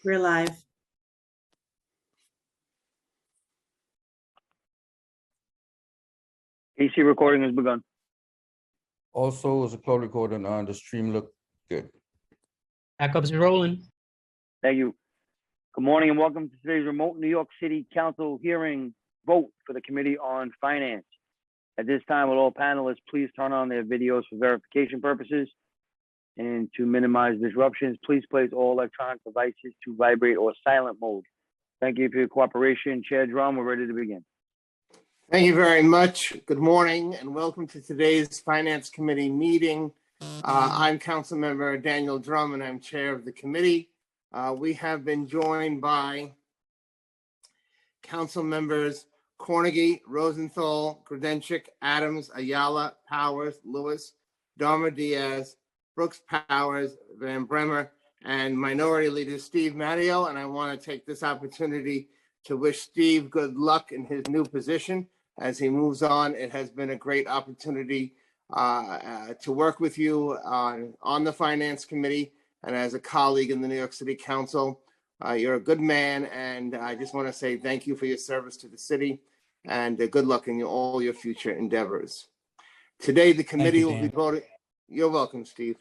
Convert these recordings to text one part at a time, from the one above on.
We're live. AC recording has begun. Also, as a cloud recording on the stream look good. Backups are rolling. Thank you. Good morning and welcome to today's remote New York City Council hearing vote for the Committee on Finance. At this time, will all panelists please turn on their videos for verification purposes? And to minimize disruptions, please place all electronic devices to vibrate or silent mode. Thank you for your cooperation. Chair Drum, we're ready to begin. Thank you very much. Good morning and welcome to today's Finance Committee meeting. I'm Councilmember Daniel Drum and I'm chair of the committee. We have been joined by Council members Cornegy, Rosenthal, Grodenchik, Adams, Ayala, Powers, Lewis, Dharma Diaz, Brooks Powers, Van Bremer, and Minority Leader Steve Matteo. And I want to take this opportunity to wish Steve good luck in his new position as he moves on. It has been a great opportunity to work with you on the Finance Committee and as a colleague in the New York City Council. You're a good man, and I just want to say thank you for your service to the city and good luck in all your future endeavors. Today, the committee will be voting. You're welcome, Steve.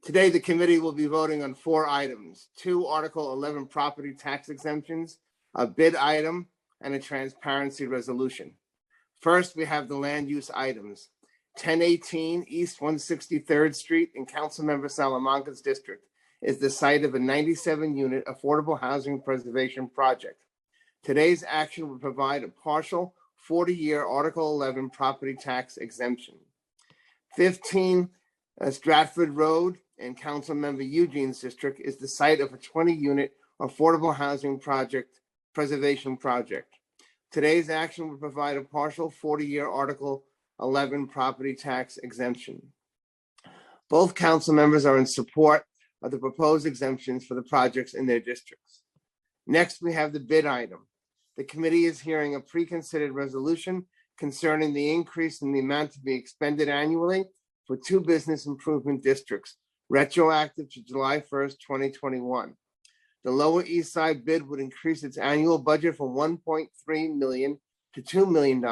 Today, the committee will be voting on 4 items: 2 Article 11 property tax exemptions, a bid item, and a transparency resolution. First, we have the land use items. 1018 East 163rd Street in Councilmember Salamanca's district is the site of a 97-unit affordable housing preservation project. Today's action will provide a partial 40-year Article 11 property tax exemption. 15 Stratford Road in Councilmember Eugene's district is the site of a 20-unit affordable housing preservation project. Today's action will provide a partial 40-year Article 11 property tax exemption. Both council members are in support of the proposed exemptions for the projects in their districts. Next, we have the bid item. The committee is hearing a pre-considered resolution concerning the increase in the amount to be expended annually for 2 business improvement districts, retroactive to July 1st, 2021. The Lower East Side bid would increase its annual budget from $1.3 million to $2 million,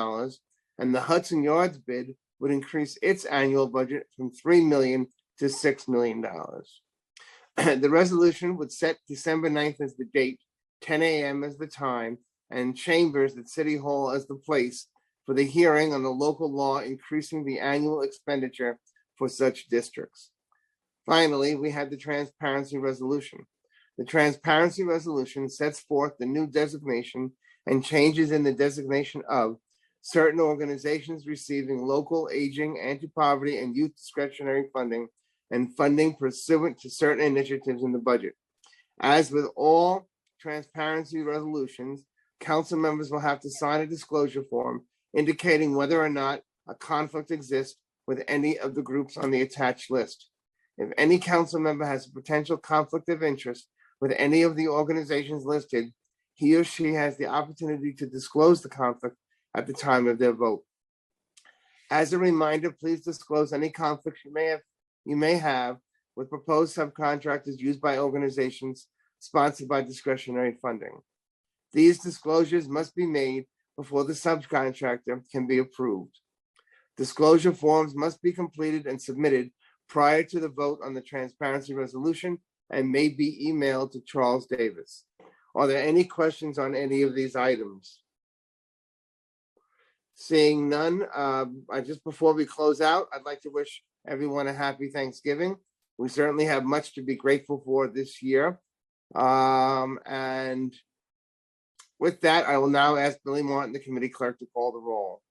and the Hudson Yards bid would increase its annual budget from $3 million to $6 million. The resolution would set December 9th as the date, 10 a.m. as the time, and Chambers at City Hall as the place for the hearing on the local law increasing the annual expenditure for such districts. Finally, we have the transparency resolution. The transparency resolution sets forth the new designation and changes in the designation of certain organizations receiving local aging, anti-poverty, and youth discretionary funding and funding pursuant to certain initiatives in the budget. As with all transparency resolutions, council members will have to sign a disclosure form indicating whether or not a conflict exists with any of the groups on the attached list. If any council member has a potential conflict of interest with any of the organizations listed, he or she has the opportunity to disclose the conflict at the time of their vote. As a reminder, please disclose any conflicts you may have with proposed subcontractors used by organizations sponsored by discretionary funding. These disclosures must be made before the subcontractor can be approved. Disclosure forms must be completed and submitted prior to the vote on the transparency resolution and may be emailed to Charles Davis. Are there any questions on any of these items? Seeing none, just before we close out, I'd like to wish everyone a happy Thanksgiving. We certainly have much to be grateful for this year. And with that, I will now ask Billy Martin, the committee clerk, to call the roll.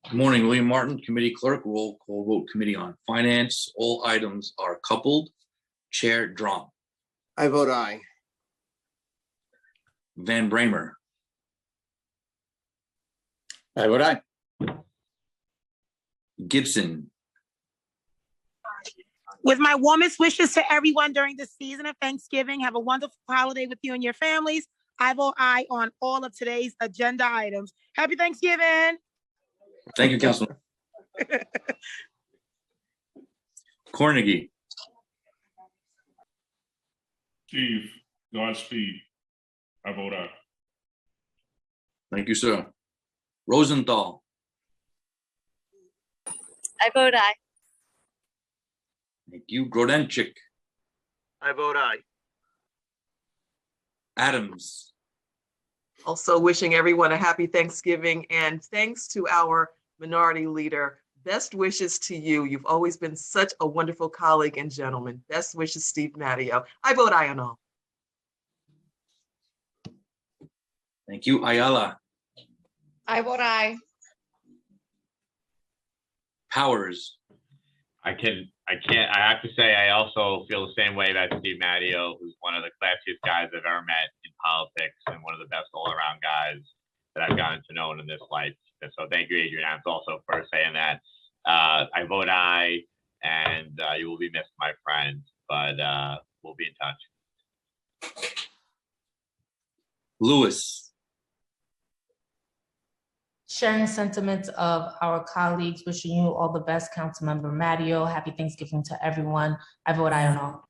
Good morning, William Martin, committee clerk, roll call vote, Committee on Finance. All items are coupled. Chair Drum. I vote aye. Van Bremer. I vote aye. Gibson. With my warmest wishes to everyone during the season of Thanksgiving, have a wonderful holiday with you and your families. I vote aye on all of today's agenda items. Happy Thanksgiving. Thank you, Councilman. Cornegy. Steve, Godspeed. I vote aye. Thank you, sir. Rosenthal, I vote aye. thank you. Grodenchik, I vote aye. Adams, Also wishing everyone a happy Thanksgiving and thanks to our minority leader. Best wishes to you. You've always been such a wonderful colleague and gentleman. Best wishes, Steve Matteo. I vote aye on all. thank you. Ayala, I vote aye. Powers, I have to say, I also feel the same way about Steve Matteo, who's one of the classiest guys I've ever met in politics and one of the best all-around guys that I've gotten to know in this life. And so thank you, Adrian Adams, also for saying that. I vote aye, and you will be missed, my friend, but we'll be in touch. Lewis, Sharing sentiments of our colleagues, wishing you all the best, Councilmember Matteo. Happy Thanksgiving to everyone. I vote aye on all.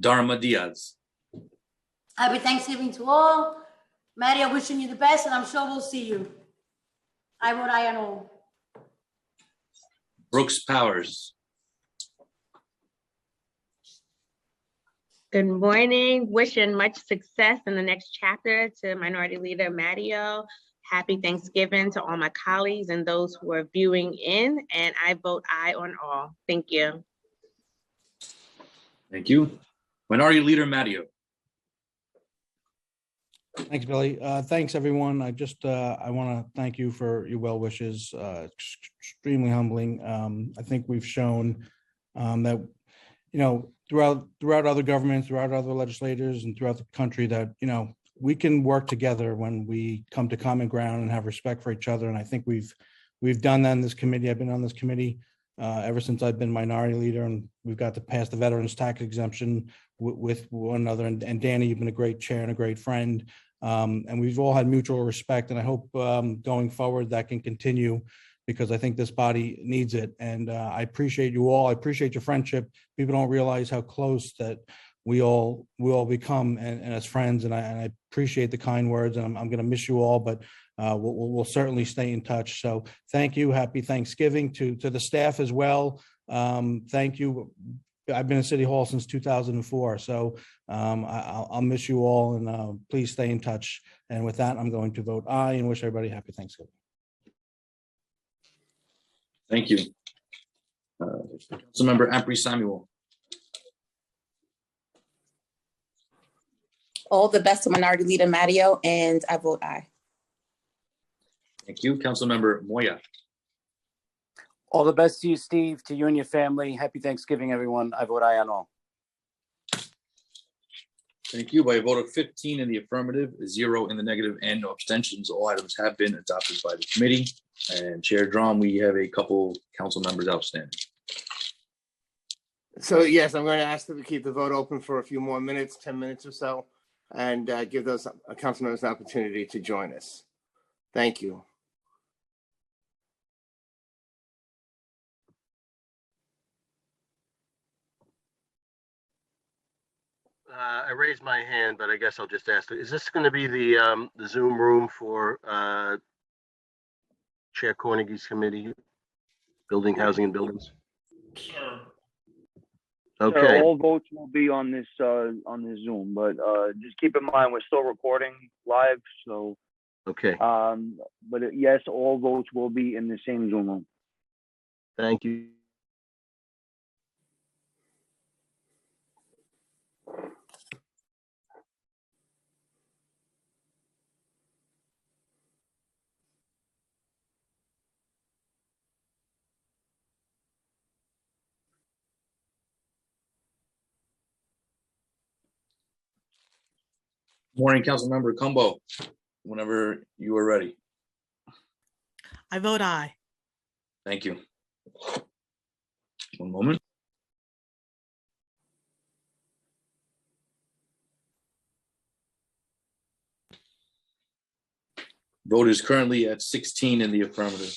Dharma Diaz, Happy Thanksgiving to all. Mario, wishing you the best, and I'm sure we'll see you. I vote aye on all. Brooks Powers, Good morning. Wishing much success in the next chapter to Minority Leader Matteo. Happy Thanksgiving to all my colleagues and those who are viewing in, and I vote aye on all. Thank you. thank you. Minority Leader Matteo, Thanks, Billy. Thanks, everyone. I want to thank you for your well wishes. Extremely humbling. I think we've shown that, throughout other governments, throughout other legislators, and throughout the country, that we can work together when we come to common ground and have respect for each other. And I think we've done that in this committee. I've been on this committee ever since I've been minority leader, and we've got to pass the veterans tax exemption with one another. And Danny, you've been a great chair and a great friend. And we've all had mutual respect. And I hope going forward that can continue, because I think this body needs it. And I appreciate you all. I appreciate your friendship. People don't realize how close that we all become and as friends. And I appreciate the kind words, and I'm going to miss you all, but we'll certainly stay in touch. So thank you. Happy Thanksgiving to the staff as well. Thank you. I've been in City Hall since 2004. So I'll miss you all, and please stay in touch. And with that, I'm going to vote aye and wish everybody happy Thanksgiving. thank you. Councilmember Ampry Samuel, All the best to Minority Leader Matteo, and I vote aye. thank you. Councilmember Moya, All the best to you, Steve, to you and your family. Happy Thanksgiving, everyone. I vote aye on all. thank you. By a vote of 15 in the affirmative, 0 in the negative, and no abstentions, all items have been adopted by the committee. And Chair Drum, we have a couple council members outstanding. So yes, I'm going to ask that we keep the vote open for a few more minutes, 10 minutes or so, and give those council members an opportunity to join us. Thank you. I raised my hand, but I guess I'll just ask, is this going to be the Zoom room for Chair Cornegie's committee, Building, Housing and Buildings? Sir. Okay. So all votes will be on this Zoom, but just keep in mind, we're still recording live, so. Okay. But yes, all votes will be in the same Zoom room. Thank you. Morning, Councilmember Cumbo, whenever you are ready. I vote aye. Thank you. One moment. Vote is currently at 16 in the affirmative.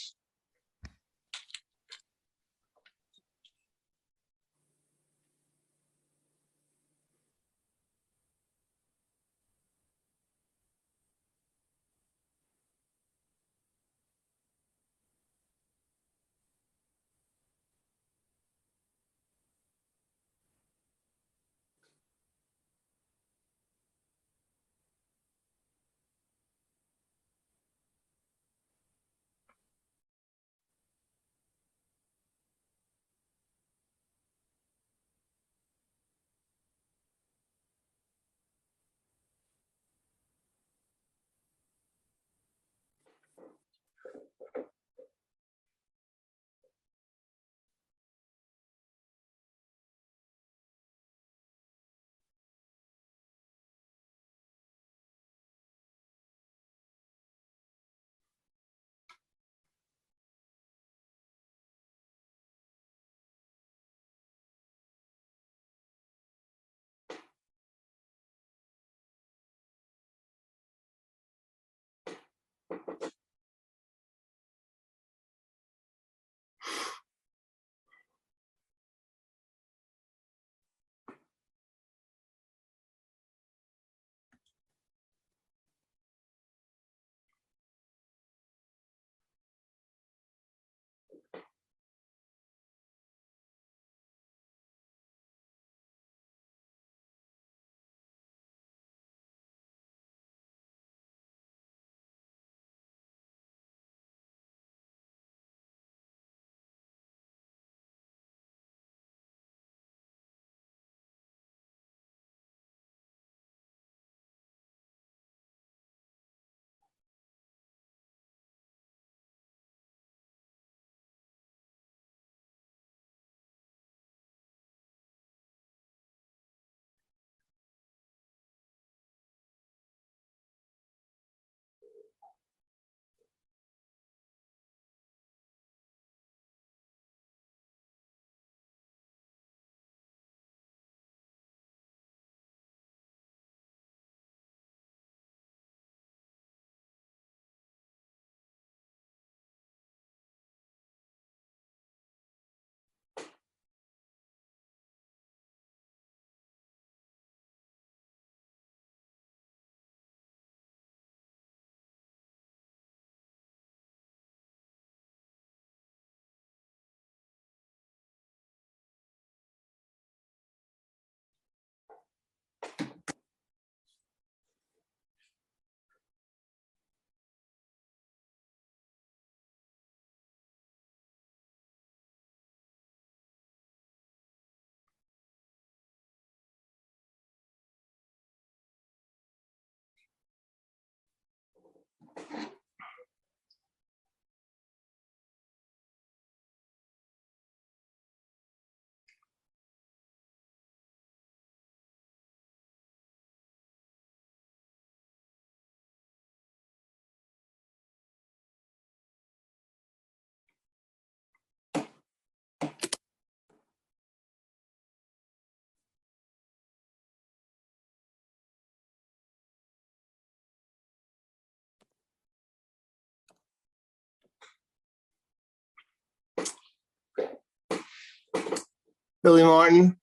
Billy Martin?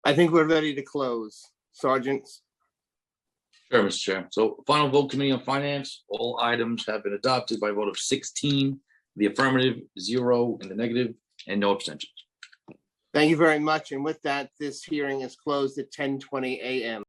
I think we're ready to close. Sergeants? Sure, Mr. Chair. So final vote, Committee on Finance, all items have been adopted by a vote of 16, the affirmative, 0 in the negative, and no abstentions. Thank you very much. And with that, this hearing is closed at 10:20 a.m.